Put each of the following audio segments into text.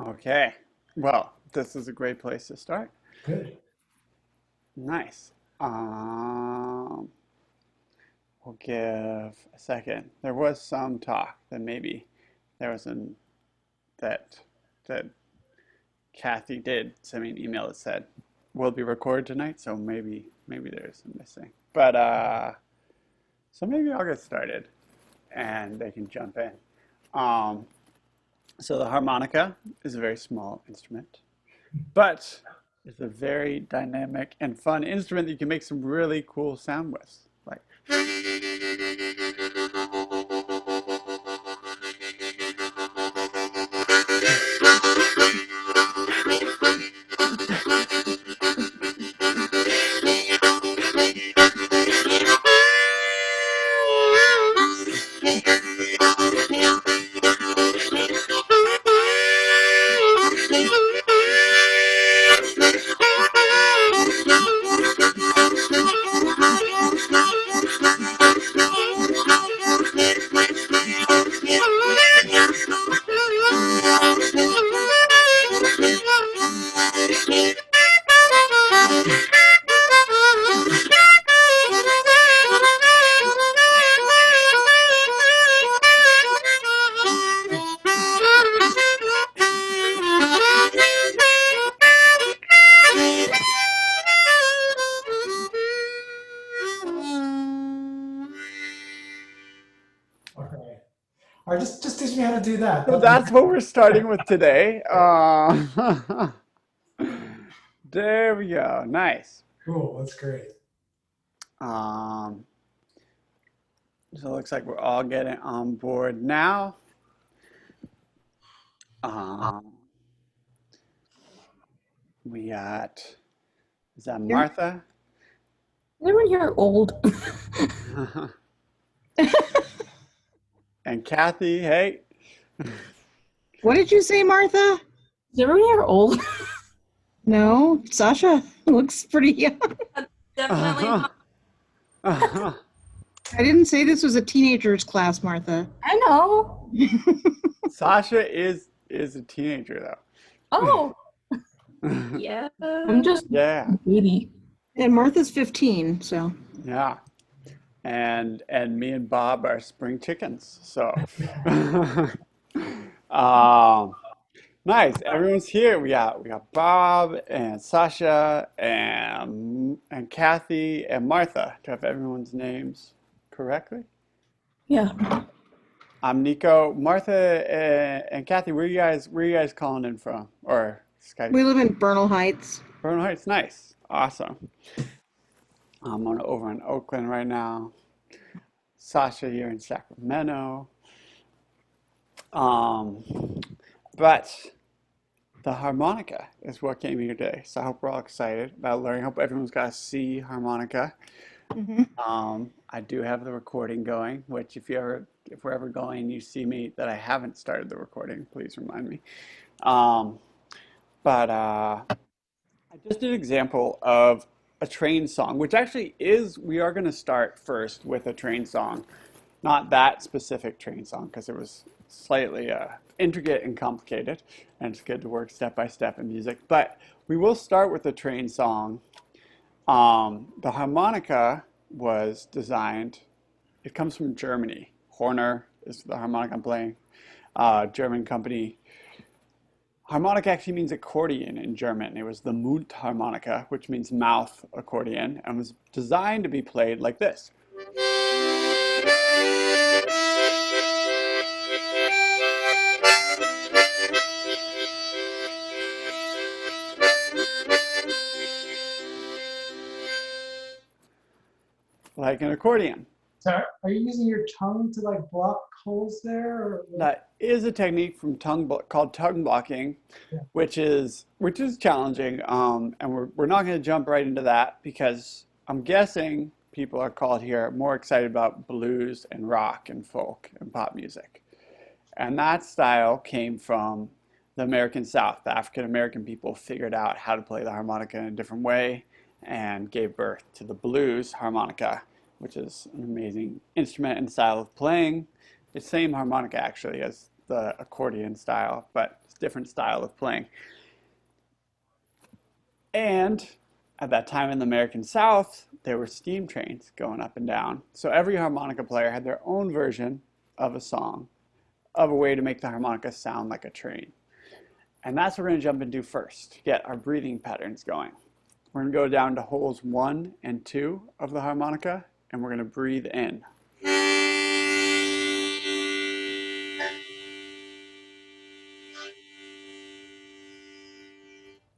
Okay. Well, this is a great place to start. Good. Nice. Um, we'll give a second. There was some talk that maybe there was an that that Kathy did send me an email that said will be recorded tonight, so maybe there's some missing. But so maybe I'll get started and they can jump in. Um, so the harmonica is a very small instrument, but it's a very dynamic and fun instrument that you can make some really cool sound with. Like, Okay. All right, just teach me how to do that. so That'd be that's what we're starting with today. There we go. Nice. cool. That's great. Um, so it looks like we're all getting on board now. Um, we got, is that You're Martha? when you're old. And Kathy, hey. What did you say, Martha? Remember when you're old? No, Sasha looks pretty young. Definitely Uh-huh. not. Uh-huh. I didn't say this was a teenager's class, Martha. I know. Sasha is a teenager Oh, though. yeah. I'm just Yeah, 80. And Martha's 15, so. yeah. And me and Bob are spring chickens. So um nice. Everyone's here. We got Bob and Sasha and Kathy and Martha. Do I have everyone's names correctly? Yeah. I'm Nico. Martha and Kathy, where you guys calling in from? Or Skype? We live in Bernal Heights. Vernon Heights, nice. Awesome. Over in Oakland right now. Sasha here in Sacramento. Um, but the harmonica is what came here today. So I hope we're all excited about learning. I hope everyone's got a C harmonica. Hmm. I do have the recording going, which if we're ever going and you see me that I haven't started the recording, please remind me. Um, but I just did an example of a train song, which actually is, we are going to start first with a train song. Not that specific train song, because it was slightly intricate and complicated, and it's good to work step by step in music. But we will start with a train song. The harmonica was designed, it comes from Germany. Horner is the harmonica I'm playing, German company. Harmonica actually means accordion in German. It was the Mundharmonika, which means mouth accordion, and was designed to be played like this. Like an accordion. So are you using your tongue to like block holes there? Or That is a technique from called tongue blocking, yeah. which is challenging. And we're not going to jump right into that because I'm guessing people are called here more excited about blues and rock and folk and pop music. And that style came from the American South. The African American people figured out how to play the harmonica in a different way and gave birth to the blues harmonica, which is an amazing instrument and style of playing. The same harmonica actually as the accordion style, but It's a different style of playing. And at that time in the American South, there were steam trains going up and down. So every harmonica player had their own version of a song, of a way to make the harmonica sound like a train. And that's what we're going to jump into first to get our breathing patterns going. We're going to go down to holes 1 and 2 of the harmonica, and we're going to breathe in.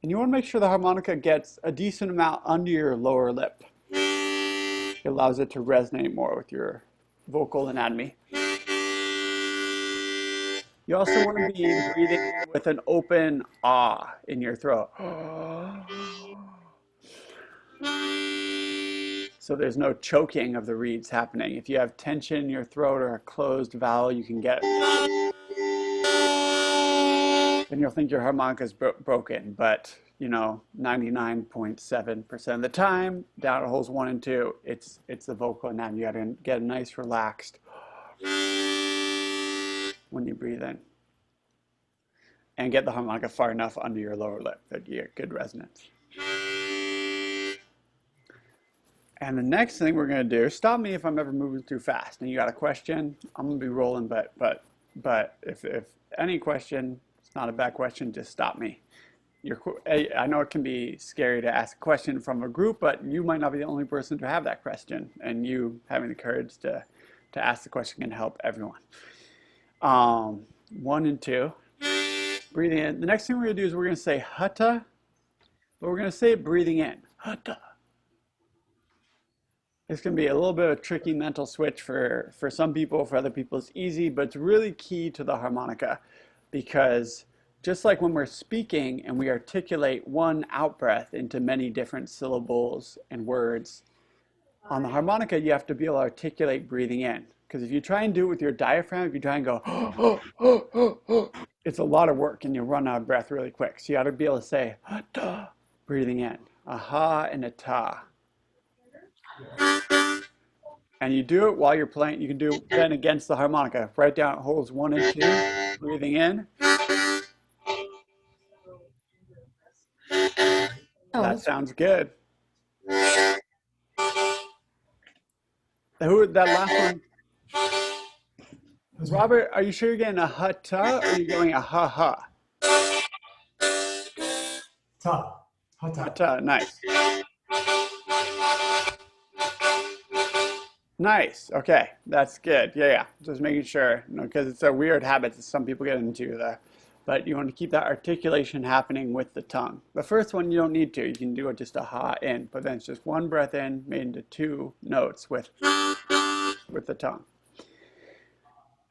And you want to make sure the harmonica gets a decent amount under your lower lip. It allows it to resonate more with your vocal anatomy. You also want to be breathing with an open ah in your throat. So there's no choking of the reeds happening. If you have tension in your throat or a closed vowel, you can get, then you'll think your harmonica is broken. But, 99.7% of the time, down at holes 1 and 2, it's the vocal anatomy. You got to get a nice relaxed when you breathe in. And get the harmonica far enough under your lower lip that you get good resonance. And the next thing we're going to do, stop me if I'm ever moving too fast. And you got a question, I'm going to be rolling, but if any question, it's not a bad question, just stop me. I know it can be scary to ask a question from a group, but you might not be the only person to have that question. And you having the courage to ask the question can help everyone. 1 and 2. Breathing in. The next thing we're going to do is we're going to say Huttah, but we're going to say it breathing in. Huttah. It's going to be a little bit of a tricky mental switch for some people. For other people, it's easy, but it's really key to the harmonica because just like when we're speaking and we articulate one out-breath into many different syllables and words, on the harmonica, you have to be able to articulate breathing in. Because if you try and do it with your diaphragm, if you try and go, it's a lot of work and you'll run out of breath really quick. So you got to be able to say, Huttah, breathing in, a ha and a ta. And you do it while you're playing. You can do it then against the harmonica. Write down holes 1 and 2, breathing in. That sounds good. That last one? Robert, are you sure you're getting a Huttah or are you going a ha-ha? Ta. Huttah. Huttah, nice. Nice. Okay, that's good. Yeah. Just making sure, because it's a weird habit that some people get into. But you want to keep that articulation happening with the tongue. The first one you don't need to. You can do it just a ha in, but then it's just one breath in made into 2 notes with the tongue.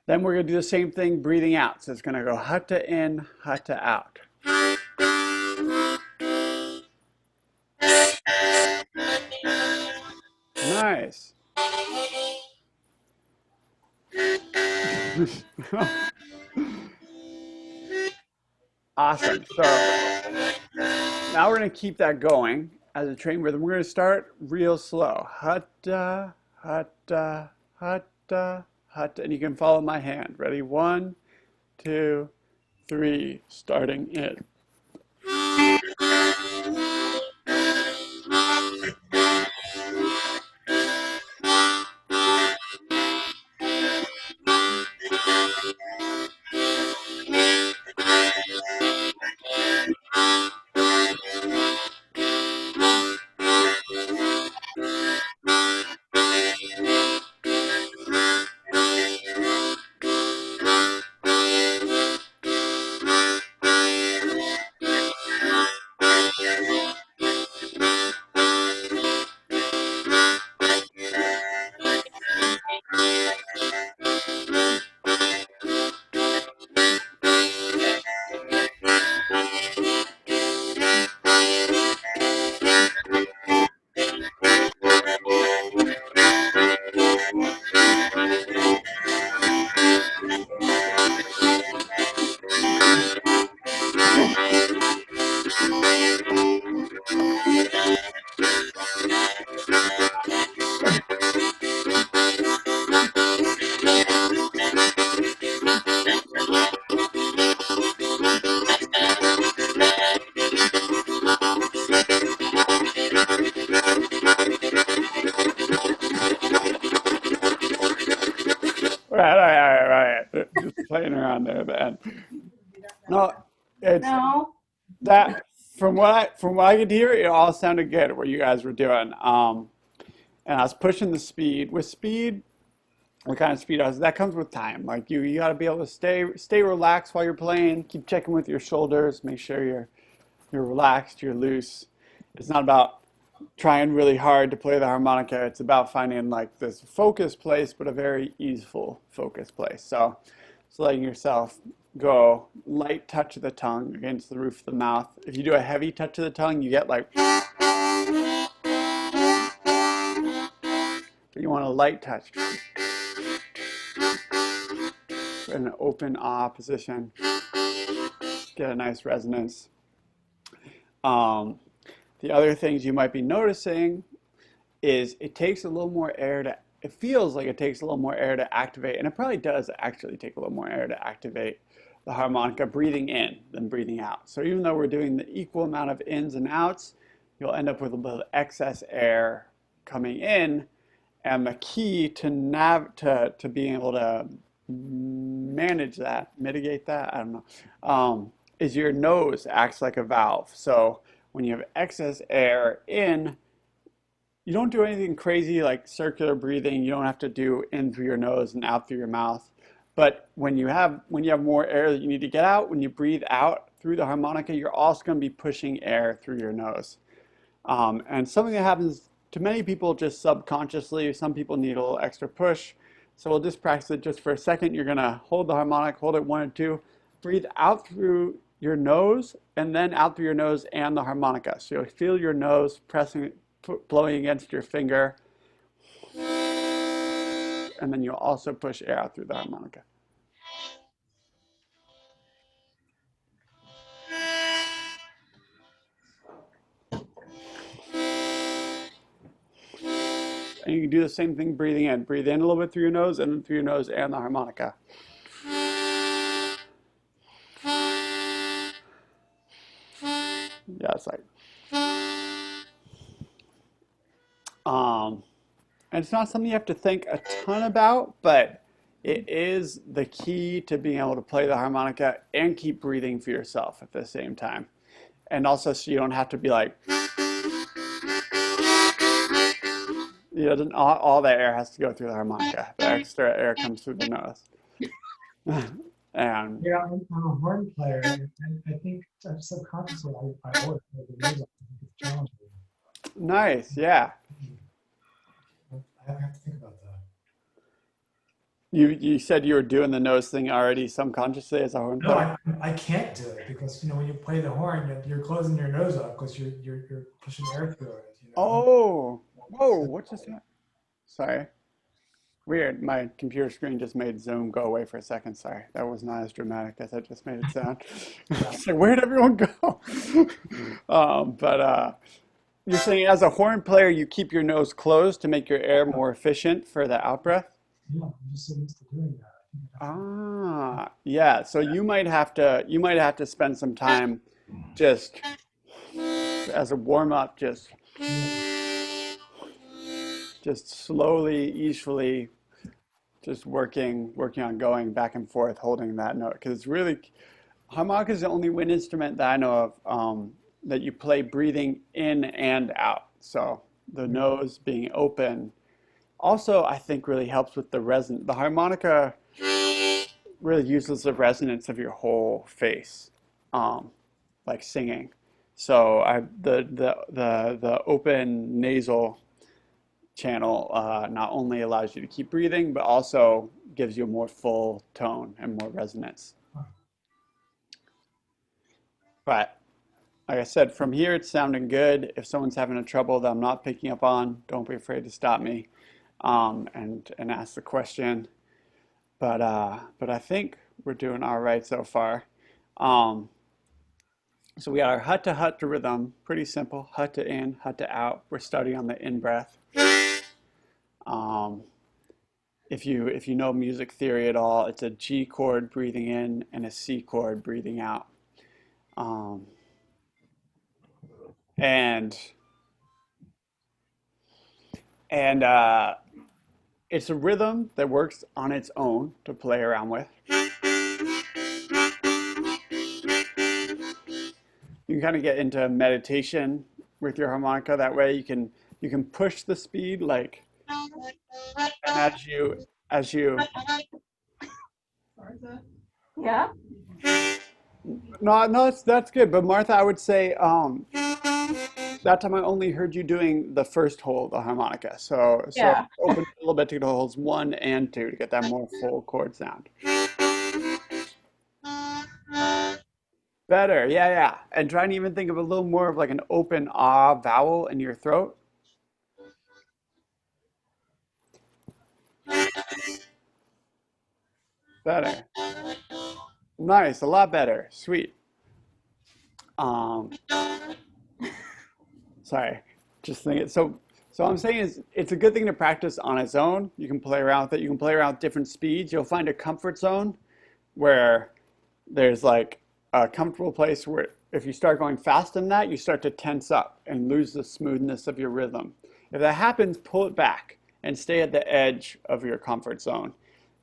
Then we're going to do the same thing breathing out. So it's going to go Huttah in, Huttah out. Nice. Awesome. So now we're going to keep that going as a train rhythm. We're going to start real slow. Huttah, Huttah, Huttah, Huttah. And you can follow my hand. Ready? 1, 2, 3. Starting in. band. No, it's No. that from what I could hear, it all sounded good what you guys were doing. And I was pushing the speed. With speed, what kind of speed I was, that comes with time. Like you got to be able to stay relaxed while you're playing. Keep checking with your shoulders. Make sure you're relaxed, you're loose. It's not about trying really hard to play the harmonica. It's about finding like this focus place, but a very easeful focus place. So letting yourself go light touch of the tongue against the roof of the mouth. If you do a heavy touch of the tongue, you get like, but you want a light touch in an open ah position. Get a nice resonance. Um, the other things you might be noticing is it takes a little more air to, it feels like it takes a little more air to activate, and it probably does actually take a little more air to activate the harmonica breathing in than breathing out. So even though we're doing the equal amount of ins and outs, you'll end up with a little excess air coming in, and the key to being able to manage that, mitigate that, I don't know, is your nose acts like a valve. So when you have excess air in, you don't do anything crazy like circular breathing. You don't have to do in through your nose and out through your mouth. But when you have more air that you need to get out, when you breathe out through the harmonica, you're also going to be pushing air through your nose. And something that happens to many people just subconsciously. Some people need a little extra push. So we'll just practice it just for a second. You're going to hold the harmonic, hold it 1 and 2, breathe out through your nose and then out through your nose and the harmonica. So you'll feel your nose pressing, blowing against your finger, and then you'll also push air out through the harmonica. And you can do the same thing breathing in. Breathe in a little bit through your nose and then through your nose and the harmonica. Yeah, it's like, um, and it's not something you have to think a ton about, but it is the key to being able to play the harmonica and keep breathing for yourself at the same time. And also, so you don't have to be like, all that air has to go through the harmonica. The extra air comes through the nose. And Yeah, I'm a horn player, and I think subconsciously I always play the nose off. I think it's challenging. nice, yeah. I have to think about that. You said you were doing the nose thing already subconsciously as a horn No, player? I can't do it because when you play the horn, you're closing your nose up because you're pushing air through it. Oh, whoa, So, what's this? Sorry. Weird. My computer screen just made Zoom go away for a second. Sorry. That was not as dramatic as I just made it sound. yeah, It's like, where'd everyone go? But you're saying as a horn player, you keep your nose closed to make your air more efficient for the out breath? yeah, I'm just so used to doing that. I think I have to. Ah, yeah. So you might have to spend some time just as a warm up, Yeah, just slowly, easily, just working on going back and forth, holding that note. Because it's really, harmonica is the only wind instrument that I know of that you play breathing in and out. So the yeah, nose being open also, I think, really helps with the resonance. The harmonica really uses the resonance of your whole face, um, like singing. So the open nasal channel not only allows you to keep breathing, but also gives you a more full tone and more resonance. But like I said, from here it's sounding good. If someone's having a trouble that I'm not picking up on, don't be afraid to stop me and ask the question. But I think we're doing all right so far. Um, so we got our Huttah Huttah rhythm, pretty simple. Huttah in, Huttah out. We're starting on the in breath. Um, if you know music theory at all, it's a G chord breathing in and a C chord breathing out. Um, and and it's a rhythm that works on its own to play around with. can kind of get into meditation with your harmonica. That way you can push the speed like, and as you Yeah. no, no, that's good. But Martha, I would say that time I only heard you doing the first hole of the harmonica. So Yeah. open it a little bit to go to holes 1 and 2 to get that more full chord sound. Better, yeah, yeah. And try and even think of a little more of like an open ah vowel in your throat. Better. Nice, a lot better. Sweet. Um, Sorry, just think it. So I'm saying is it's a good thing to practice on its own. You can play around with it. You can play around with different speeds. You'll find a comfort zone where there's like a comfortable place where if you start going fast than that, you start to tense up and lose the smoothness of your rhythm. If that happens, pull it back and stay at the edge of your comfort zone.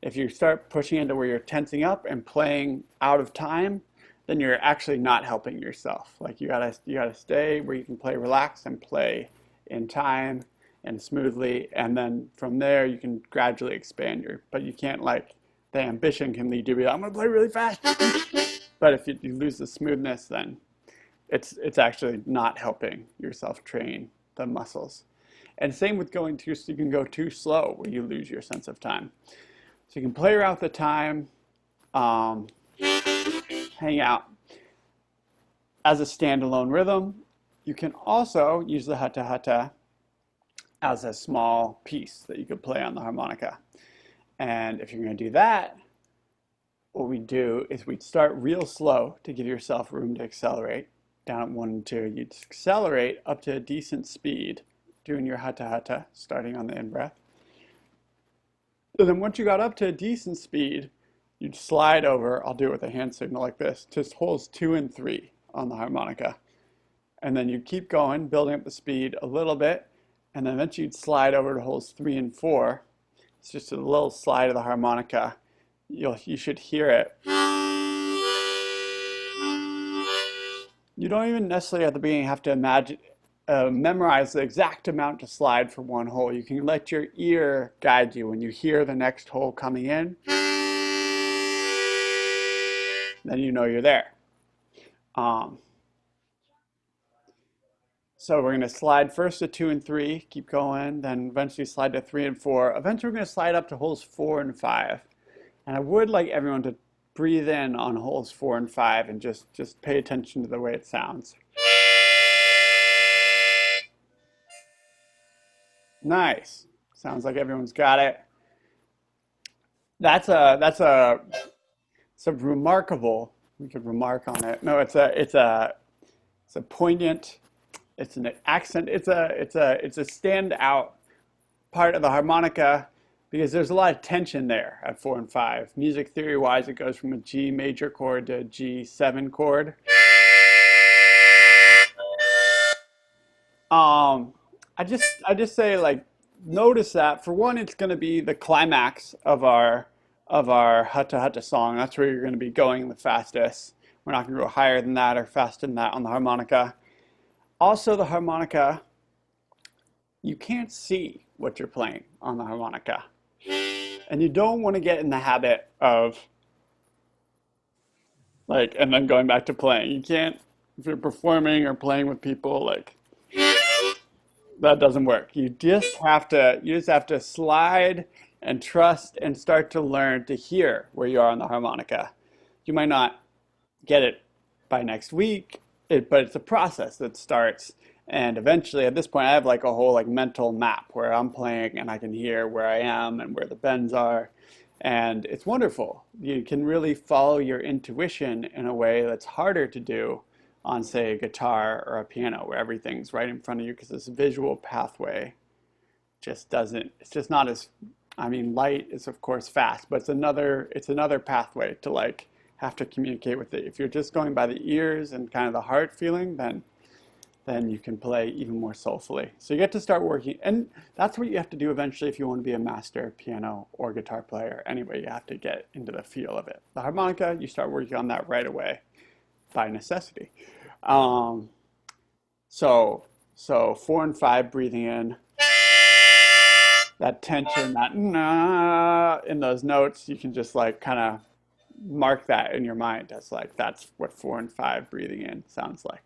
If you start pushing into where you're tensing up and playing out of time, then you're actually not helping yourself. Like you gotta stay where you can play relaxed and play in time and smoothly, and then from there you can gradually expand your. But you can't like the ambition can lead you to be like, I'm gonna play really fast. But if you lose the smoothness, then it's actually not helping yourself train the muscles. And same with going too, so you can go too slow where you lose your sense of time. So you can play around with the time, um, hang out as a standalone rhythm. You can also use the Huttah Huttah as a small piece that you could play on the harmonica. And if you're going to do that, what we do is we'd start real slow to give yourself room to accelerate. Down at 1 and 2, you'd accelerate up to a decent speed, doing your Huttah Huttah, starting on the in-breath. And then once you got up to a decent speed, you'd slide over, I'll do it with a hand signal like this, to holes 2 and 3 on the harmonica. And then you'd keep going, building up the speed a little bit, and then eventually you'd slide over to holes 3 and 4. It's just a little slide of the harmonica. You should hear it. You don't even necessarily at the beginning have to imagine, memorize the exact amount to slide for one hole. You can let your ear guide you when you hear the next hole coming in. Then you know you're there. Um, so we're going to slide first to 2 and 3, keep going, then eventually slide to 3 and 4. Eventually we're going to slide up to holes 4 and 5. And I would like everyone to breathe in on holes 4 and 5 and just pay attention to the way it sounds. Nice. Sounds like everyone's got it. It's a remarkable. We could remark on it. No, it's a poignant. It's an accent. It's a standout part of the harmonica because there's a lot of tension there at 4 and 5. Music theory wise, it goes from a G major chord to a G7 chord. Um, I just say like notice that for one, it's going to be the climax of our Huttah Huttah song. That's where you're going to be going the fastest. We're not going to go higher than that or faster than that on the harmonica. Also, the harmonica, you can't see what you're playing on the harmonica. And you don't want to get in the habit of like, and then going back to playing. You can't, if you're performing or playing with people, like, that doesn't work. You just have to slide and trust and start to learn to hear where you are on the harmonica. You might not get it by next week, but it's a process that starts. And eventually, at this point, I have like a whole like mental map where I'm playing and I can hear where I am and where the bends are. And it's wonderful. You can really follow your intuition in a way that's harder to do on, say, a guitar or a piano where everything's right in front of you because this visual pathway just doesn't, it's just not as, I mean, light is of course fast, but it's another pathway to like have to communicate with it. If you're just going by the ears and kind of the heart feeling, then you can play even more soulfully. So you get to start working, and that's what you have to do eventually if you want to be a master piano or guitar player. Anyway, you have to get into the feel of it. The harmonica, you start working on that right away by necessity. Um, so 4 and 5 breathing in, that tension, that nah in those notes, you can just like kind of mark that in your mind as like that's what 4 and 5 breathing in sounds like.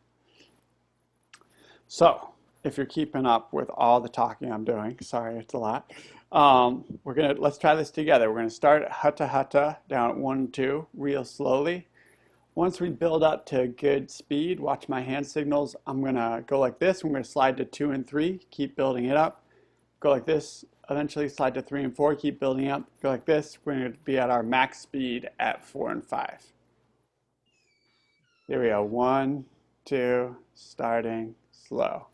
So if you're keeping up with all the talking I'm doing, sorry, it's a lot. Let's try this together. We're gonna start at Huttah Huttah down at 1 and 2, real slowly. Once we build up to good speed, watch my hand signals. I'm gonna go like this. I'm gonna slide to 2 and 3, keep building it up. Go like this, eventually slide to 3 and 4, keep building up. Go like this. We're gonna be at our max speed at 4 and 5. Here we go. 1, 2, starting slow.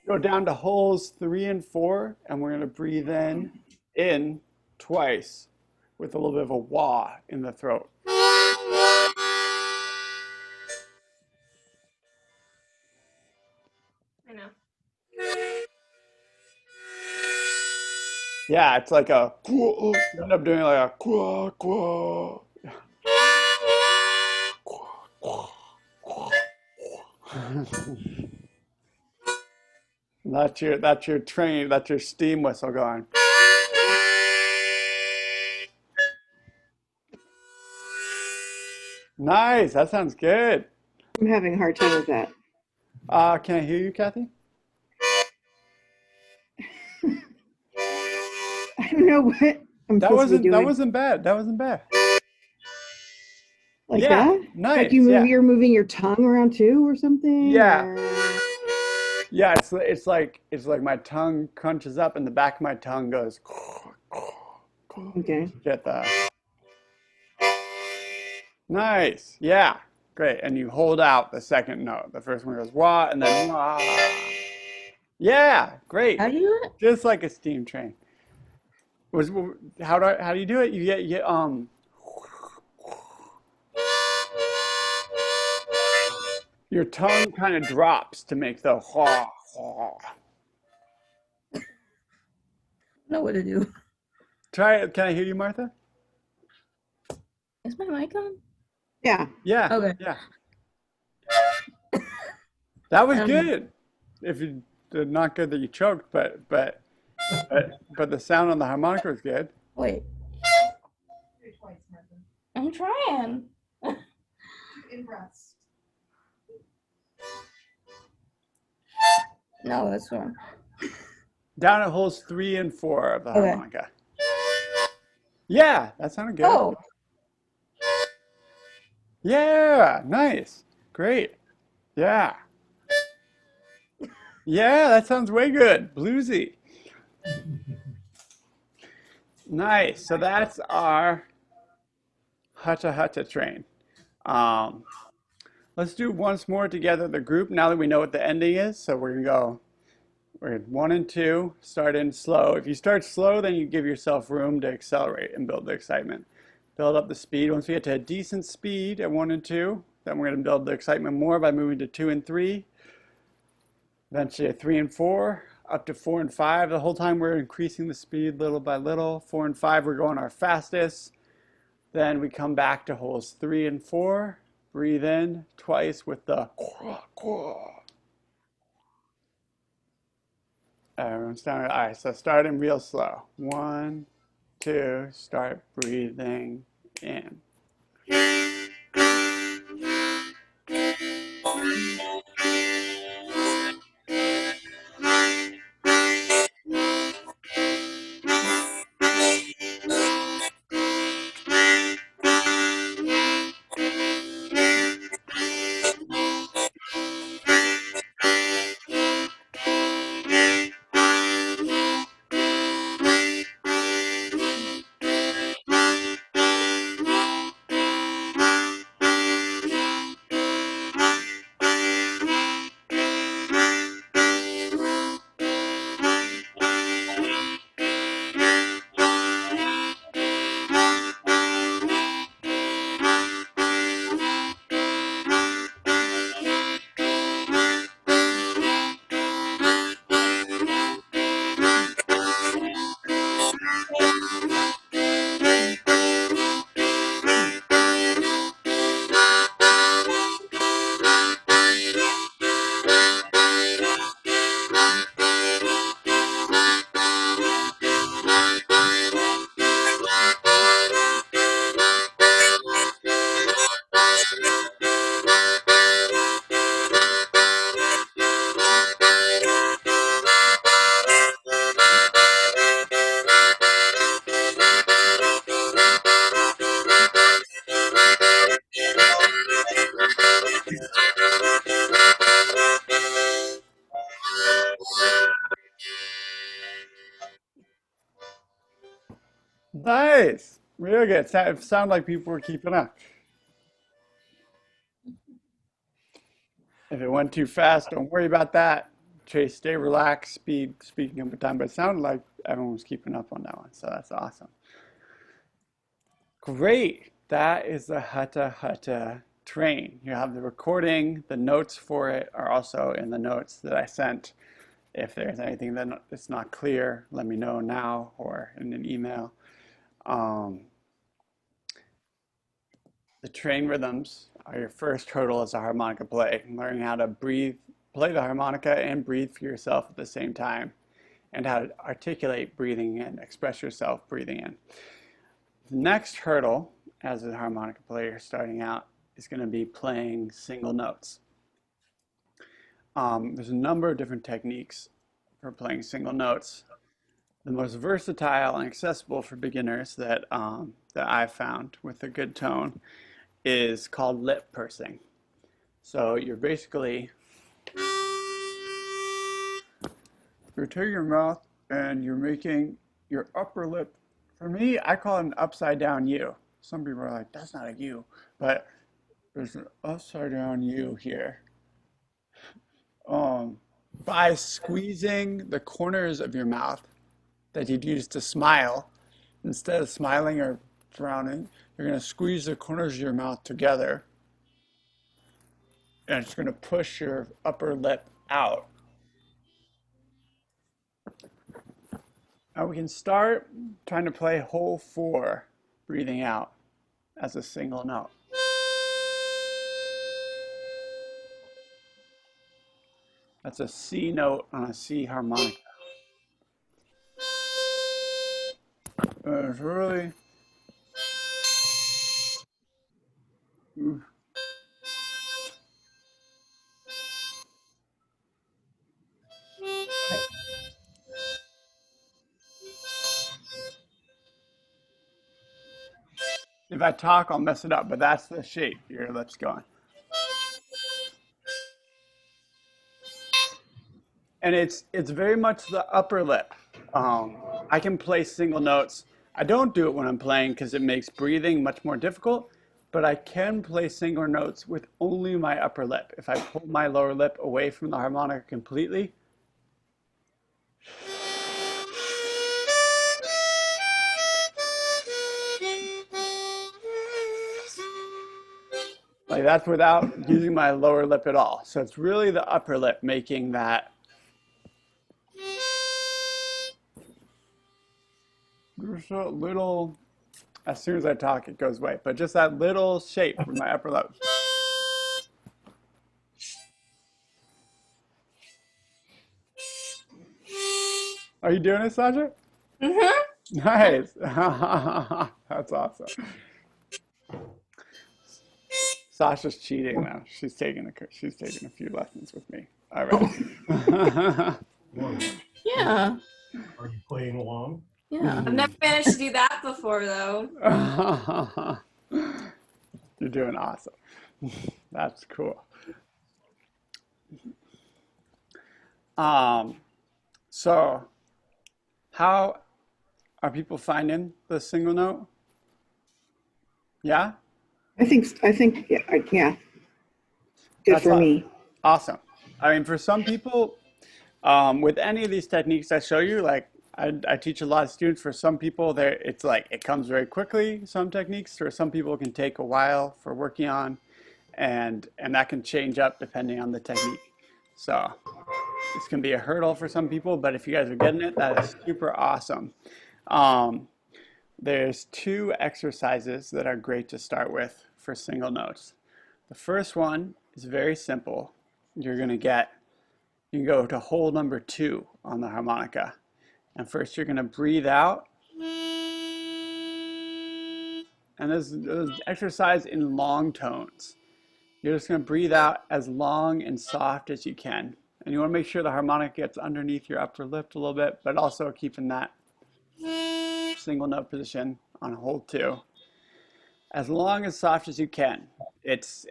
Go down to holes 3 and 4, and we're gonna breathe in twice with a little bit of a wah in the throat. I know. Yeah, it's like a, you end up doing like a, quah, quah. That's your train, that's your steam whistle going. Nice, that sounds good. I'm having a hard time with that. Can I hear you, Kathy? I don't know what I'm That supposed to be wasn't that doing. wasn't bad. That wasn't bad. Like Yeah, that? Like nice. Yeah, you're moving your tongue around too or something? yeah, Or yeah. It's like my tongue crunches up, and the back of my tongue goes. okay. Get the nice. Yeah, great. And you hold out the second note. The first one goes wah, and then wah. Yeah, great. How do you do it? Just like a steam train. Was how do you do it? You get your tongue kind of drops to make the ha ha. I don't know what to do. Try it. Can I hear you, Martha? Is my mic on? Yeah. Yeah. Okay. Yeah. That was Um, good. If you not good that you choked, but the sound on the harmonica was good. Wait. I'm trying. No, that's wrong. Down at holes 3 and 4 of the Okay. harmonica. Yeah, that sounded good. Oh, Yeah, nice. Great. Yeah. Yeah, that sounds way good. Bluesy. Nice. So that's our Huttah Huttah train. Um, Let's do once more together the group now that we know what the ending is. So we're gonna go, we're at 1 and 2, start in slow. If you start slow, then you give yourself room to accelerate and build the excitement. Build up the speed. Once we get to a decent speed at 1 and 2, then we're gonna build the excitement more by moving to 2 and 3, eventually at 3 and 4, up to 4 and 5. The whole time we're increasing the speed little by little. 4 and 5, we're going our fastest. Then we come back to holes 3 and 4. Breathe in twice with the everyone's down. All right, so start in real slow. 1, 2, start breathing in. Nice. Real good. Sound like people were keeping up. If it went too fast, don't worry about that. Chase, stay relaxed, speaking over time. But it sounded like everyone was keeping up on that one. So that's awesome. Great. That is the Huttah Huttah train. You have the recording. The notes for it are also in the notes that I sent. If there's anything that's not clear, let me know now or in an email. Um, the train rhythms are your first hurdle as a harmonica play. Learning how to breathe, play the harmonica and breathe for yourself at the same time, and how to articulate breathing in, express yourself breathing in. The next hurdle as a harmonica player starting out is going to be playing single notes. There's a number of different techniques for playing single notes. The most versatile and accessible for beginners that I've found with a good tone is called lip pursing. So you're basically, you take your mouth and you're making your upper lip. For me, I call it an upside down U. Some people are like, that's not a U, but there's an upside down U here. By squeezing the corners of your mouth that you'd use to smile, instead of smiling or frowning, you're going to squeeze the corners of your mouth together, and it's going to push your upper lip out. Now we can start trying to play hole 4, breathing out as a single note. That's a C note on a C harmonica. It's really, if I talk, I'll mess it up, but that's the shape your lips going. And it's very much the upper lip. I can play single notes. I don't do it when I'm playing because it makes breathing much more difficult. but I can play single notes with only my upper lip. If I pull my lower lip away from the harmonica completely, like that's without using my lower lip at all. So it's really the upper lip making that just a little, as soon as I talk, it goes away, but just that little shape with my upper lip. Are you doing it, Sasha? Mm-hmm. Nice. That's awesome. Sasha's cheating now. She's taking a few lessons with me. All right. Yeah. Are you playing along? Yeah. I've never managed to do that before, though. You're doing awesome. That's cool. So how are people finding the single note? Yeah? I think yeah, yeah. Good That's for me. awesome. I mean, for some people, with any of these techniques I show you, like I teach a lot of students. For some people, there it's like it comes very quickly. Some techniques, for some people, it can take a while for working on, and that can change up depending on the technique. So this can be a hurdle for some people, but if you guys are getting it, that is super awesome. Um, there's two exercises that are great to start with for single notes. The first one is very simple. You're gonna get You can go to hole number 2 on the harmonica. And first you're going to breathe out. And this is exercise in long tones. You're just going to breathe out as long and soft as you can. And you want to make sure the harmonic gets underneath your upper lip a little bit, but also keeping that single note position on hole 2. As long as soft as you can. It's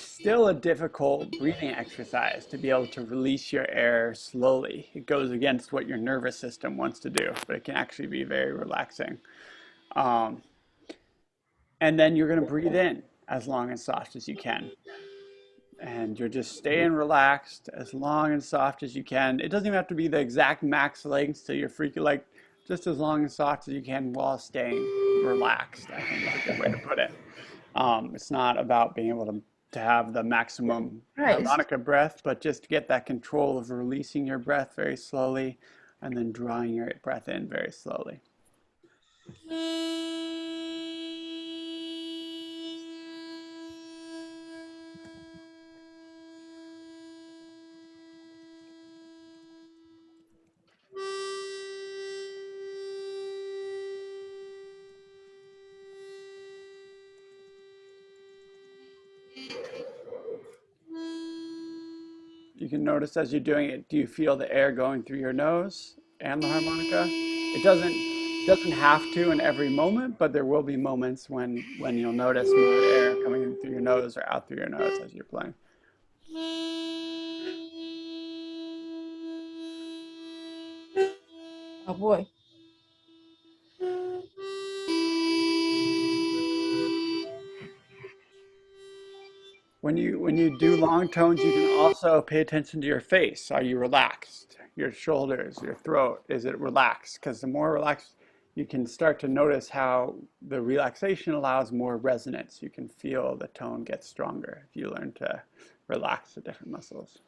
still a difficult breathing exercise to be able to release your air slowly. It goes against what your nervous system wants to do, but it can actually be very relaxing. Um, and then you're going to breathe in as long and soft as you can. And you're just staying relaxed as long and soft as you can. It doesn't even have to be the exact max length so you're freaking, like just as long and soft as you can while staying relaxed, I think is a good way to put it. It's not about being able to have the maximum Right. harmonica breath, but just to get that control of releasing your breath very slowly and then drawing your breath in very slowly. You can notice as you're doing it, do you feel the air going through your nose and the harmonica? It doesn't have to in every moment, but there will be moments when you'll notice more air coming in through your nose or out through your nose as you're playing. Oh boy. When you do long tones, you can also pay attention to your face. Are you relaxed? Your shoulders, your throat, is it relaxed? Because the more relaxed, you can start to notice how the relaxation allows more resonance. You can feel the tone get stronger if you learn to relax the different muscles.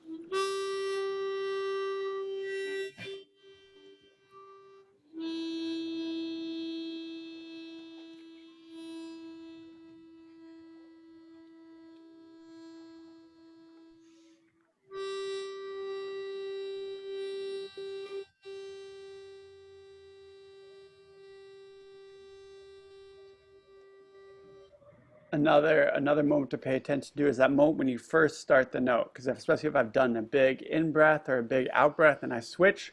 Another moment to pay attention to is that moment when you first start the note, because especially if I've done a big in breath or a big out breath and I switch,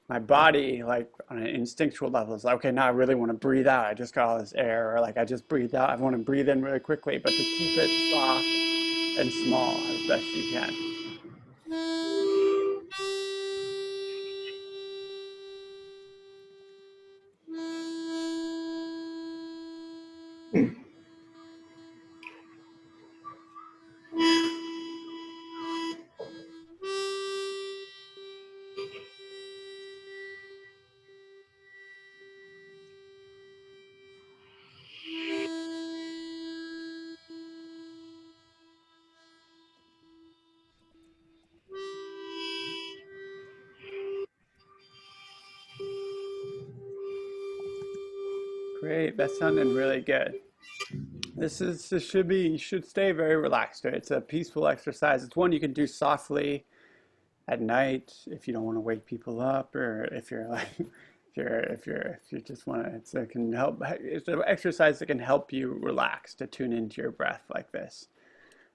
my body, like on an instinctual level, is like, okay, now I really want to breathe out. I just got all this air, or like I just breathed out. I want to breathe in really quickly, but to keep it soft and small as best you can. Great. That's sounding really good. You should stay very relaxed. Right? It's a peaceful exercise. It's one you can do softly at night if you don't want to wake people up, or if you're like, if you just want to, it can help. It's an exercise that can help you relax to tune into your breath like this.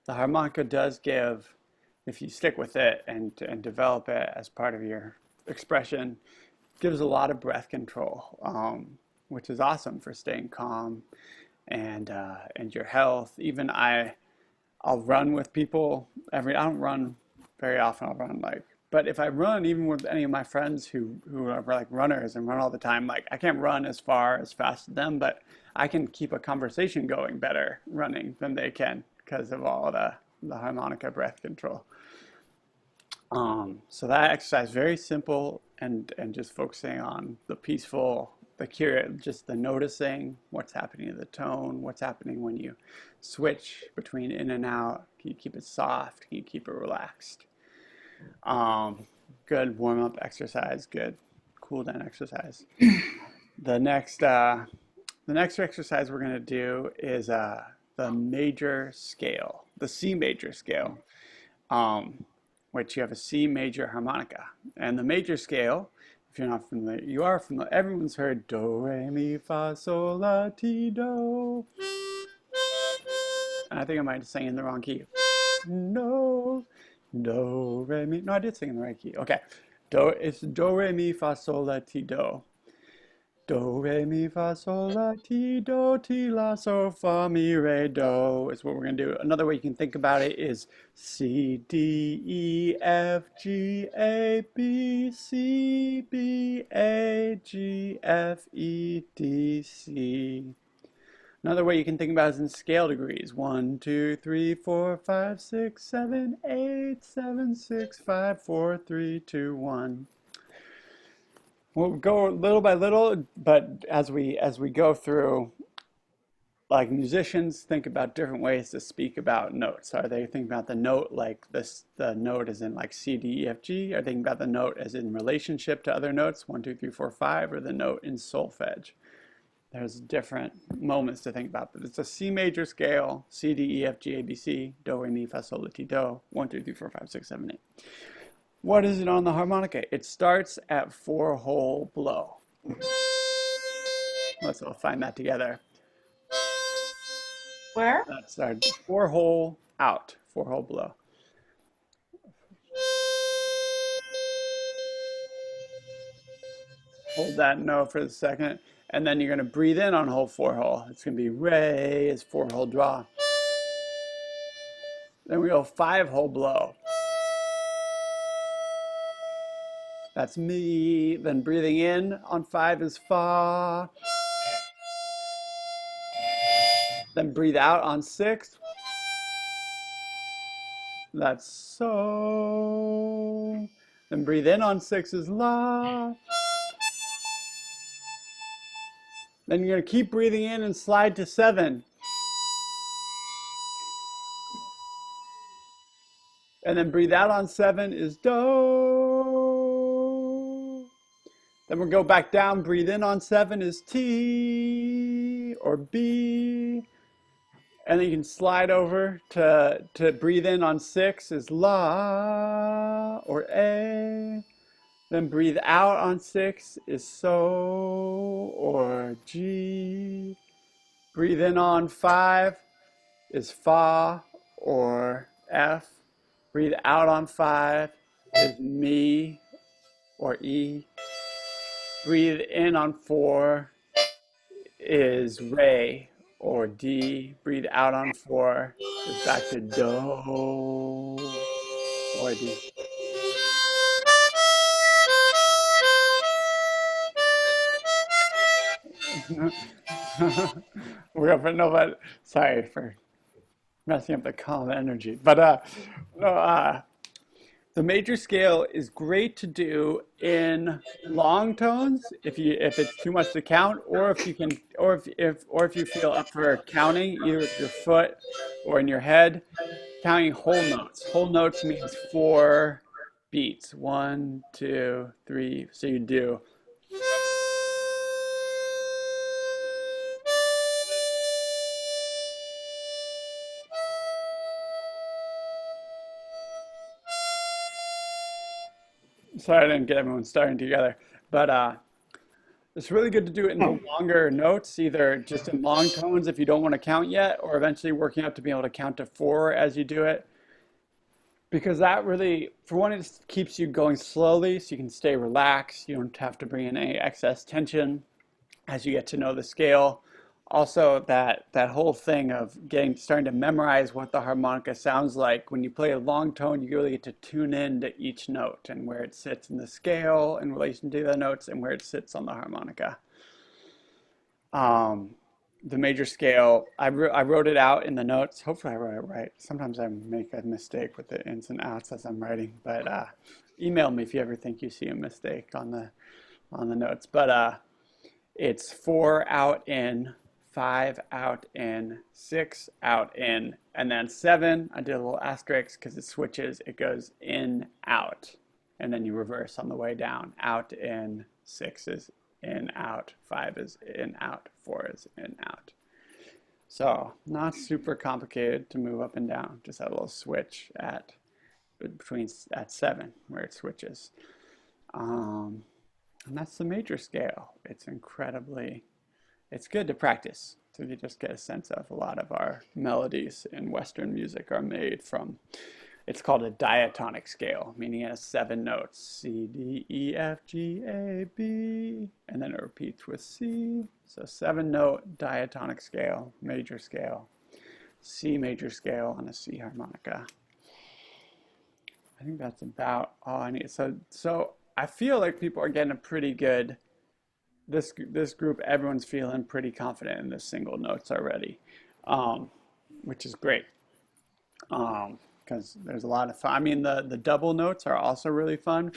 The harmonica does give, if you stick with it and develop it as part of your expression, gives a lot of breath control, which is awesome for staying calm and your health. Even I'll run with people I don't run very often. I'll run like, but if I run even with any of my friends who are like runners and run all the time, like I can't run as fast as them, but I can keep a conversation going better running than they can because of all the harmonica breath control. So that exercise, very simple and just focusing on the peaceful, just the noticing what's happening to the tone, what's happening when you switch between in and out. Can you keep it soft? Can you keep it relaxed? Good warm-up exercise, good cool down exercise. The next exercise we're going to do is the major scale, the C major scale. Which you have a C major harmonica. And the major scale, if you're not familiar, you are familiar, everyone's heard do, re, mi, fa, sol, la, ti, do. And I think I might have sang in the wrong key. No, do, re, mi. No, I did sing in the right key. Okay. It's do, re, mi, fa, sol, la, ti, do. Do, re, mi, fa, sol, la, ti, do, ti, la, so, fa, mi, re, do is what we're going to do. Another way you can think about it is C, D, E, F, G, A, B, C, B, A, G, F, E, D, C. Another way you can think about it is in scale degrees. 1, 2, 3, 4, 5, 6, 7, 8, 7, 6, 5, 4, 3, 2, 1. We'll go little by little, but as we go through, like musicians think about different ways to speak about notes. Are they thinking about the note like this? The note as in like C, D, E, F, G? Are they thinking about the note as in relationship to other notes, 1, 2, 3, 4, 5, or the note in solfege? There's different moments to think about, but it's a C major scale: C, D, E, F, G, A, B, C, do, re, mi, fa, sol, la, ti, do. 1, 2, 3, 4, 5, 6, 7, 8. What is it on the harmonica? It starts at 4-hole blow. Let's all find that together. Where? That's our 4-hole out, 4-hole blow. Hold that note for a second, and then you're going to breathe in on hole 4-hole. It's going to be re is 4-hole draw. Then we go 5-hole blow. That's me. Then breathing in on 5 is fa. Then breathe out on 6. That's so. Then breathe in on 6 is la. Then you're going to keep breathing in and slide to 7. And then breathe out on 7 is do. Then we'll go back down, breathe in on 7 is T or B. And then you can slide over to breathe in on 6 is la or A. Then breathe out on 6 is so or G. Breathe in on 5 is fa or F. Breathe out on 5 is mi or E. Breathe in on 4 is re or D. Breathe out on 4 is back to do or D. We're up for no, but sorry for messing up the calm energy. But no, the major scale is great to do in long tones if it's too much to count, or if you can, or if you feel up for counting either with your foot or in your head, counting whole notes. Whole notes means 4 beats. 1, 2, 3. So you do Sorry I didn't get everyone starting together, but it's really good to do it in the longer notes, either just in long tones if you don't want to count yet, or eventually working up to being able to count to 4 as you do it. Because that really, for one, it keeps you going slowly so you can stay relaxed. You don't have to bring in any excess tension as you get to know the scale. Also, that whole thing of starting to memorize what the harmonica sounds like. When you play a long tone, you really get to tune in to each note and where it sits in the scale in relation to the notes and where it sits on the harmonica. The major scale, I wrote it out in the notes. Hopefully I wrote it right. Sometimes I make a mistake with the ins and outs as I'm writing, but email me if you ever think you see a mistake on the notes. But it's 4 out in, 5 out in, 6 out in, and then 7, I did a little asterisk because it switches. It goes in, out, and then you reverse on the way down. Out, in, 6 is in, out, 5 is in, out, 4 is in, out. So not super complicated to move up and down. Just a little switch at 7 where it switches. And that's the major scale. It's good to practice. So you just get a sense of a lot of our melodies in Western music are made from, it's called a diatonic scale, meaning it has 7 notes, C, D, E, F, G, A, B, and then it repeats with C. So 7-note diatonic scale, major scale, C major scale on a C harmonica. I think that's about all I need. So I feel like people are getting a pretty good, this group, everyone's feeling pretty confident in the single notes already, which is great. Because there's a lot of fun. I mean, the double notes are also really fun.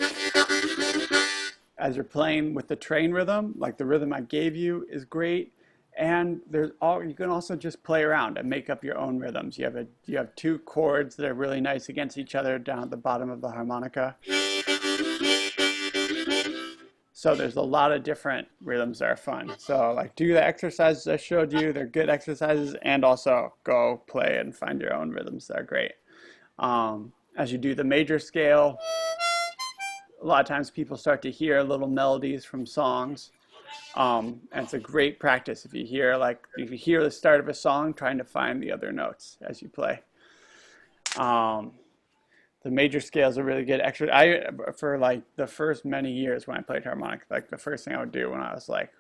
As you're playing with the train rhythm, like the rhythm I gave you is great. And you can also just play around and make up your own rhythms. You have 2 chords that are really nice against each other down at the bottom of the harmonica. So there's a lot of different rhythms that are fun. So like do the exercises I showed you, they're good exercises, and also go play and find your own rhythms that are great. As you do the major scale, a lot of times people start to hear little melodies from songs. And it's a great practice if you hear the start of a song, trying to find the other notes as you play. The major scales are really good. Actually, for like the first many years when I played harmonica, like the first thing I would do when I was like,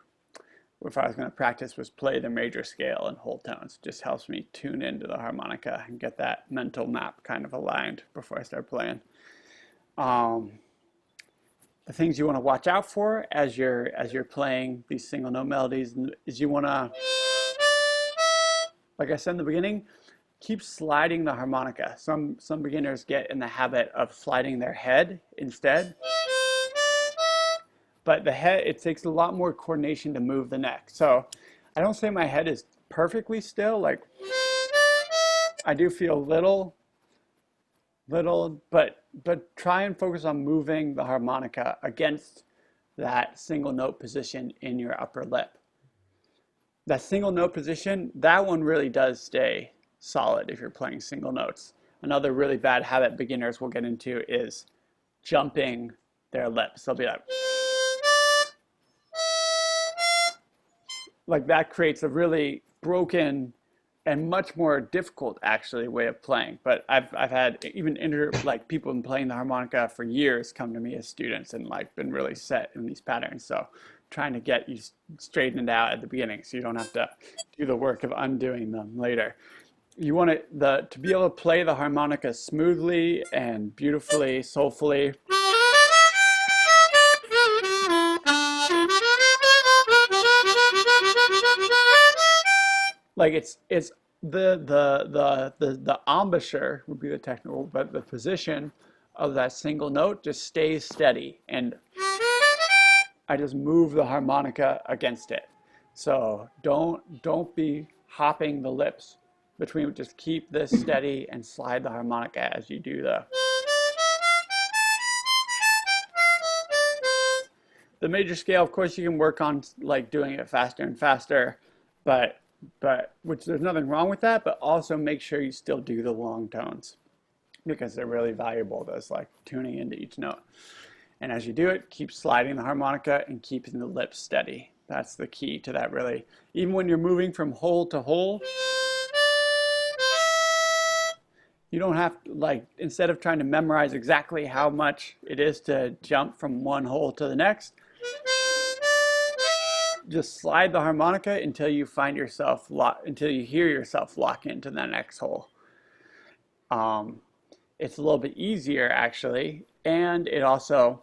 if I was going to practice, was play the major scale in whole tones. It just helps me tune into the harmonica and get that mental map kind of aligned before I start playing. The things you want to watch out for as you're playing these single note melodies is you want to, like I said in the beginning, keep sliding the harmonica. Some beginners get in the habit of sliding their head instead. But the head, it takes a lot more coordination to move the neck. So I don't say my head is perfectly still. Like I do feel little, but try and focus on moving the harmonica against that single note position in your upper lip. That single note position, that one really does stay solid if you're playing single notes. Another really bad habit beginners will get into is jumping their lips. They'll be like that creates a really broken and much more difficult actually way of playing. But I've had even people been playing the harmonica for years come to me as students and like been really set in these patterns. So trying to get you straightened out at the beginning so you don't have to do the work of undoing them later. You want to be able to play the harmonica smoothly and beautifully, soulfully. Like it's the embouchure would be the technical, but the position of that single note just stays steady, and I just move the harmonica against it. So don't be hopping the lips between. Just keep this steady and slide the harmonica as you do the major scale. Of course, you can work on like doing it faster and faster, but which there's nothing wrong with that, but also make sure you still do the long tones because they're really valuable. Those like tuning into each note. And as you do it, keep sliding the harmonica and keeping the lips steady. That's the key to that, really. Even when you're moving from hole to hole, you don't have to, like, instead of trying to memorize exactly how much it is to jump from one hole to the next, just slide the harmonica until you find yourself until you hear yourself lock into the next hole. It's a little bit easier actually, and it also,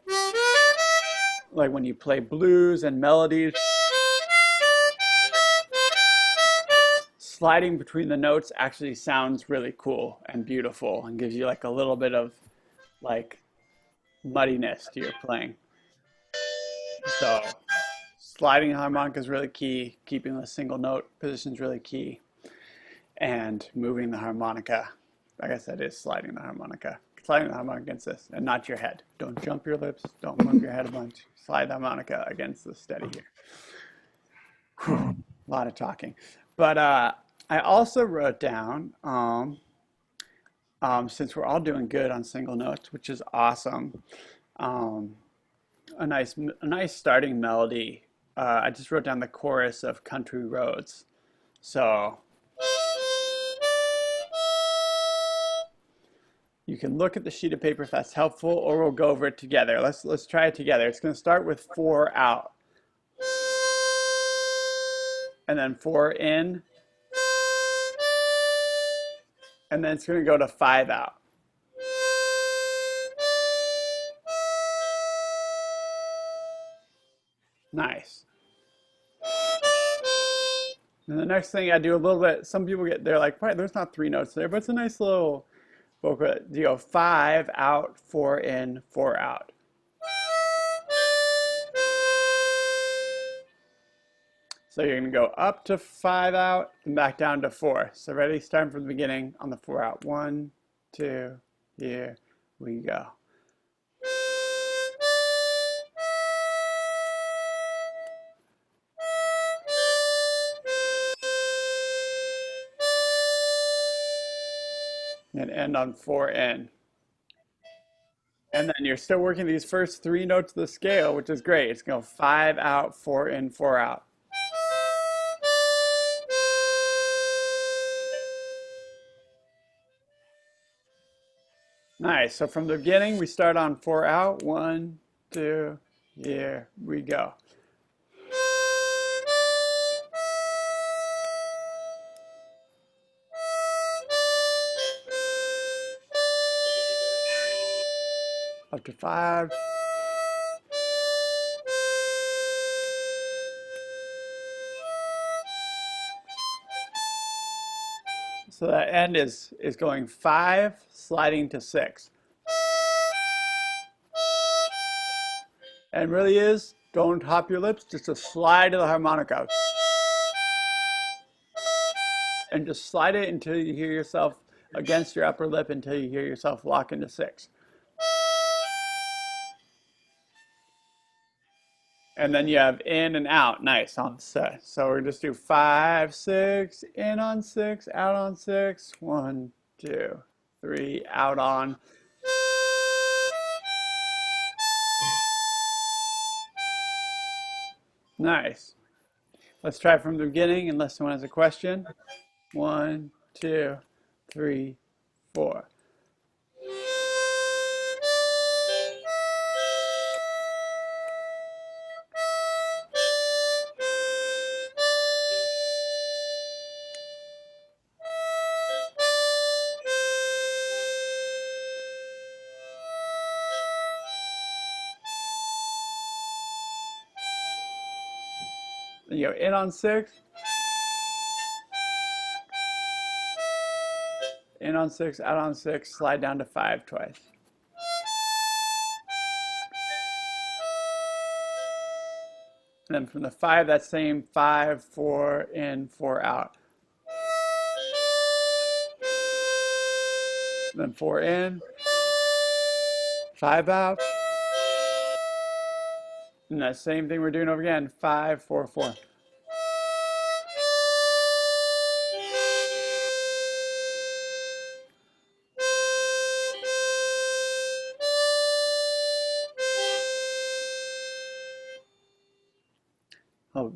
like when you play blues and melodies, sliding between the notes actually sounds really cool and beautiful and gives you like a little bit of like muddiness to your playing. So sliding harmonica is really key. Keeping the single note position is really key. And moving the harmonica, like I said, is sliding the harmonica. Sliding the harmonica against this and not your head. Don't jump your lips. Don't move your head a bunch. Slide the harmonica against the steady here. Whew, a lot of talking. But I also wrote down, since we're all doing good on single notes, which is awesome, a nice starting melody. I just wrote down the chorus of Country Roads. So you can look at the sheet of paper if that's helpful, or we'll go over it together. Let's try it together. It's going to start with 4 out, and then 4 in, and then it's going to go to 5 out. Nice. And the next thing I do a little bit, some people they're like, "Why, there's not 3 notes there," but it's a nice little vocal. You go 5 out, 4 in, 4 out. So you're going to go up to 5 out and back down to 4. So ready, starting from the beginning on the 4 out. 1, 2, here we go. And end on 4 in. And then you're still working these first 3 notes of the scale, which is great. It's going to go 5 out, 4 in, 4 out. Nice. So from the beginning, we start on 4 out. 1, 2, here we go. Up to 5. So that end is going 5, sliding to 6. And really is, don't hop your lips, just a slide of the harmonica. And just slide it until you hear yourself against your upper lip, until you hear yourself lock into 6. And then you have in and out, nice on set. So we're just do 5, 6, in on 6, out on 6, 1, 2, 3, out on. Nice. Let's try from the beginning unless someone has a question. 1, 2, 3, 4. Then you go in on 6, in on 6, out on 6, slide down to 5 twice. And then from the 5, that same 5, 4 in, 4 out. Then 4 in, 5 out. And that same thing we're doing over again, 5, 4, 4. I'll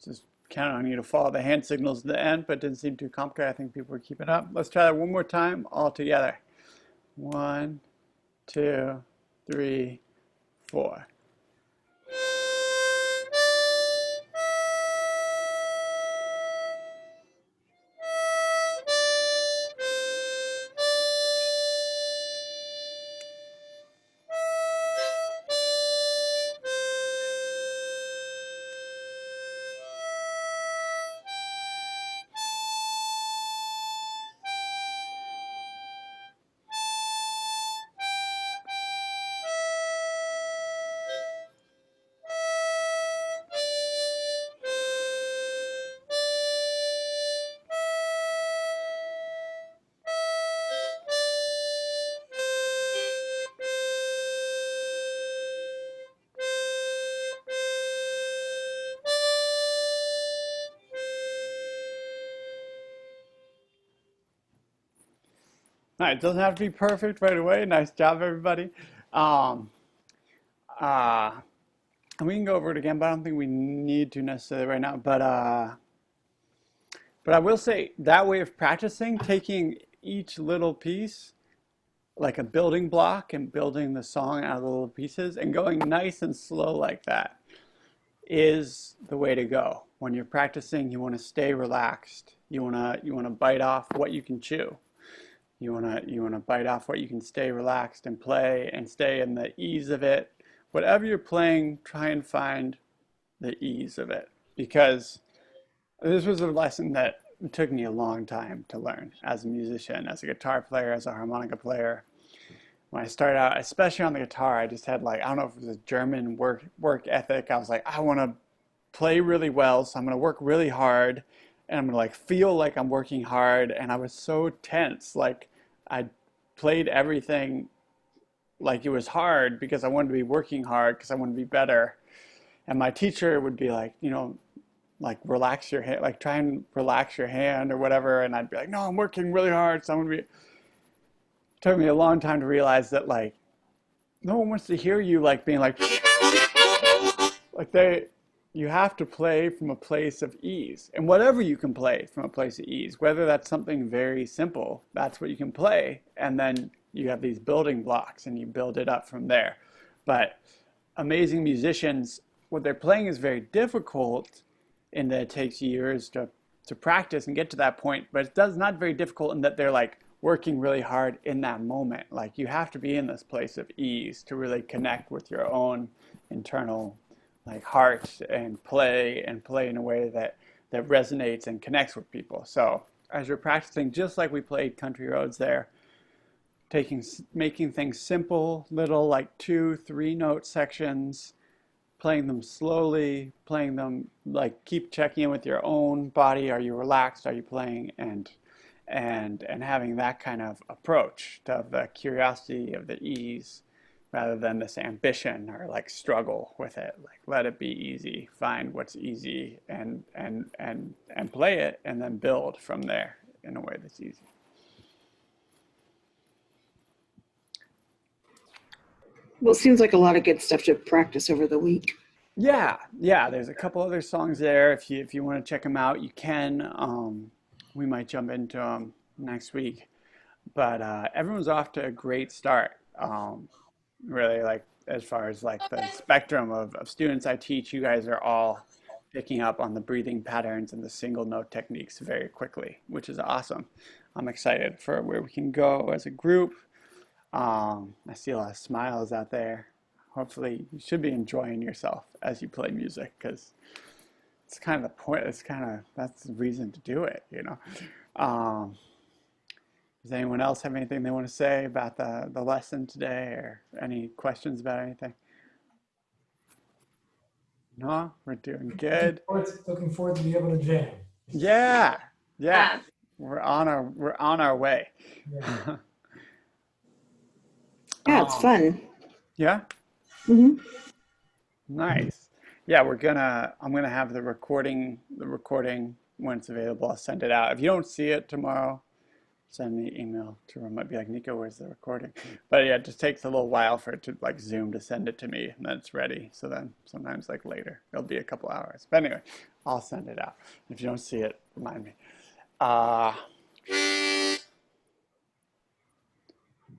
just count on you to follow the hand signals at the end, but it didn't seem too complicated. I think people were keeping up. Let's try that one more time, all together. 1, 2, 3, 4. All right, it doesn't have to be perfect right away. Nice job, everybody. Um, uh, and we can go over it again, but I don't think we need to necessarily right now. But I will say that way of practicing, taking each little piece like a building block and building the song out of the little pieces and going nice and slow like that is the way to go. When you're practicing, you want to stay relaxed. You want to bite off what you can chew. You want to bite off what you can, stay relaxed and play and stay in the ease of it. Whatever you're playing, try and find the ease of it, because this was a lesson that took me a long time to learn as a musician, as a guitar player, as a harmonica player. When I started out, especially on the guitar, I just had like, I don't know if it was a German work ethic. I was like, I want to play really well, so I'm going to work really hard, and I'm going to like feel like I'm working hard. And I was so tense, like I played everything like it was hard because I wanted to be working hard because I wanted to be better. And my teacher would be like, like relax your hand, like try and relax your hand or whatever. And I'd be like, no, I'm working really hard, so I'm going to be. It took me a long time to realize that like no one wants to hear you like being like they you have to play from a place of ease. And whatever you can play from a place of ease, whether that's something very simple, that's what you can play. And then you have these building blocks and you build it up from there. But amazing musicians, what they're playing is very difficult in that it takes years to practice and get to that point, but it does not very difficult in that they're like working really hard in that moment. Like you have to be in this place of ease to really connect with your own internal like heart and play in a way that resonates and connects with people. So as you're practicing, just like we played Country Roads there, making things simple, little like 2-3 note sections, playing them slowly, playing them like keep checking in with your own body. Are you relaxed? Are you playing? And having that kind of approach to the curiosity of the ease rather than this ambition or like struggle with it. Like let it be easy, find what's easy and play it and then build from there in a way that's easy. Well, it seems like a lot of good stuff to practice over the week. Yeah, there's a couple other songs there. If you want to check them out, you can. We might jump into them next week. But everyone's off to a great start. Really, like as far as like the spectrum of students I teach, you guys are all picking up on the breathing patterns and the single note techniques very quickly, which is awesome. I'm excited for where we can go as a group. I see a lot of smiles out there. Hopefully you should be enjoying yourself as you play music, because it's kind of the point. That's the reason to do it, Does anyone else have anything they want to say about the lesson today, or any questions about anything? No, we're doing good. Looking forward to be able to jam. Yeah. We're on our way. Yeah. Yeah, it's fun. Yeah. Hmm. Nice. Yeah, I'm gonna have the recording when it's available. I'll send it out. If you don't see it tomorrow, send me email to might be like, Nico, where's the recording? But yeah, it just takes a little while for it to like Zoom to send it to me, and then it's ready. So then sometimes like later, it'll be a couple hours. But anyway, I'll send it out. If you don't see it, remind me.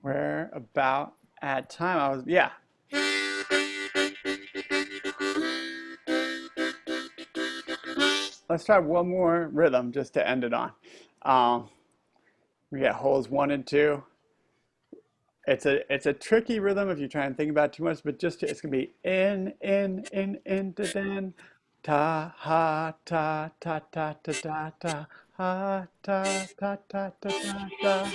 We're about at time. Yeah. Let's try one more rhythm just to end it on. We got holes 1 and 2. It's a tricky rhythm if you try and think about it too much, but it's gonna be in da dan ta ha ta ta ta ta ta ta ha ta ta ta ta ta ta.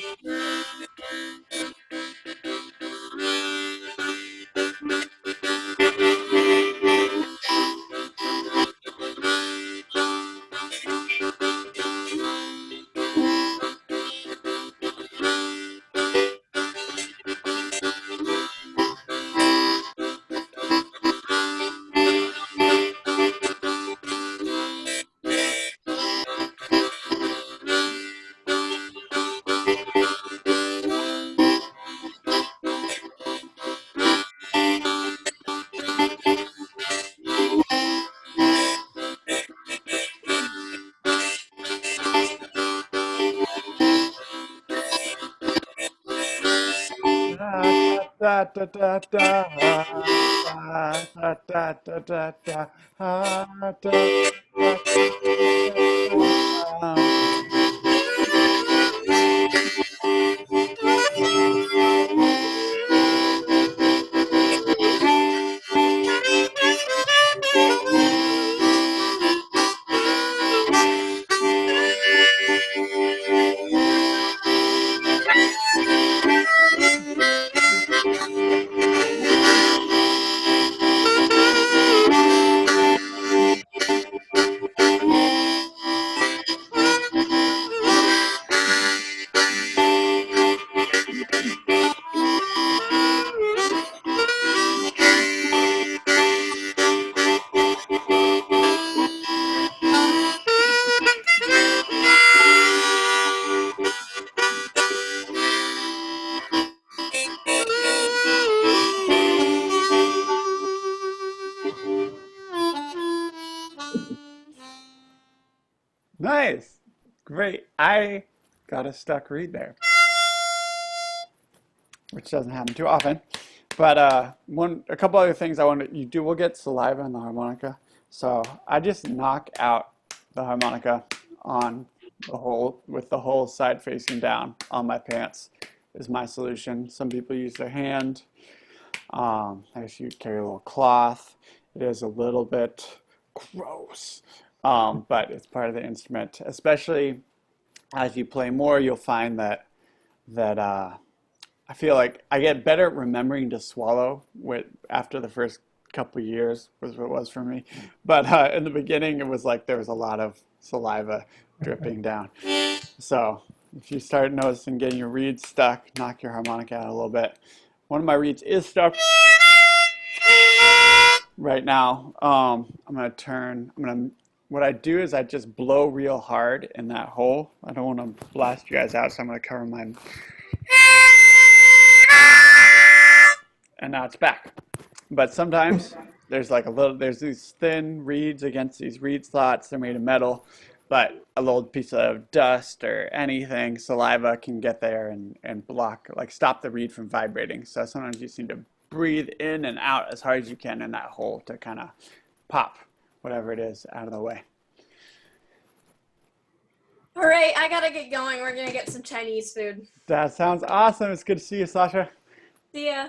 Da da da da da da da da da da ha da da da da da. Nice. Great. I got a stuck reed there, which doesn't happen too often. But a couple other things I want to, will get saliva in the harmonica. So I just knock out the harmonica on the hole with the hole side facing down on my pants is my solution. Some people use their hand. I guess you carry a little cloth. It is a little bit gross, but it's part of the instrument. Especially as you play more, you'll find that I feel like I get better at remembering to swallow after the first couple of years was what it was for me. But in the beginning, it was like there was a lot of saliva dripping down. So if you start noticing getting your reeds stuck, knock your harmonica out a little bit. One of my reeds is stuck right now. What I do is I just blow real hard in that hole. I don't want to blast you guys out, so I'm going to cover mine. And now it's back. But sometimes there's these thin reeds against these reed slots. They're made of metal, but a little piece of dust or anything, saliva can get there and block, like stop the reed from vibrating. So sometimes you just need to breathe in and out as hard as you can in that hole to kind of pop whatever it is out of the way. All right, I gotta get going. We're gonna get some Chinese food. That sounds awesome. It's good to see you, Sasha. See ya.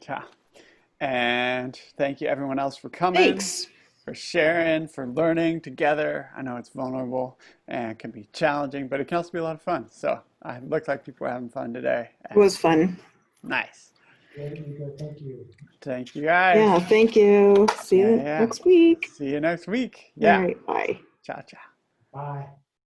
Yeah. And thank you everyone else for coming. Thanks. For sharing, for learning together. I know it's vulnerable and it can be challenging, but it can also be a lot of fun. So it looked like people were having fun today. It was fun. Nice. Thank you. Thank you. Thank you guys. Yeah, thank you. See you Yeah. next week. See you next week. Yeah. All right, bye. Ciao, ciao. Bye.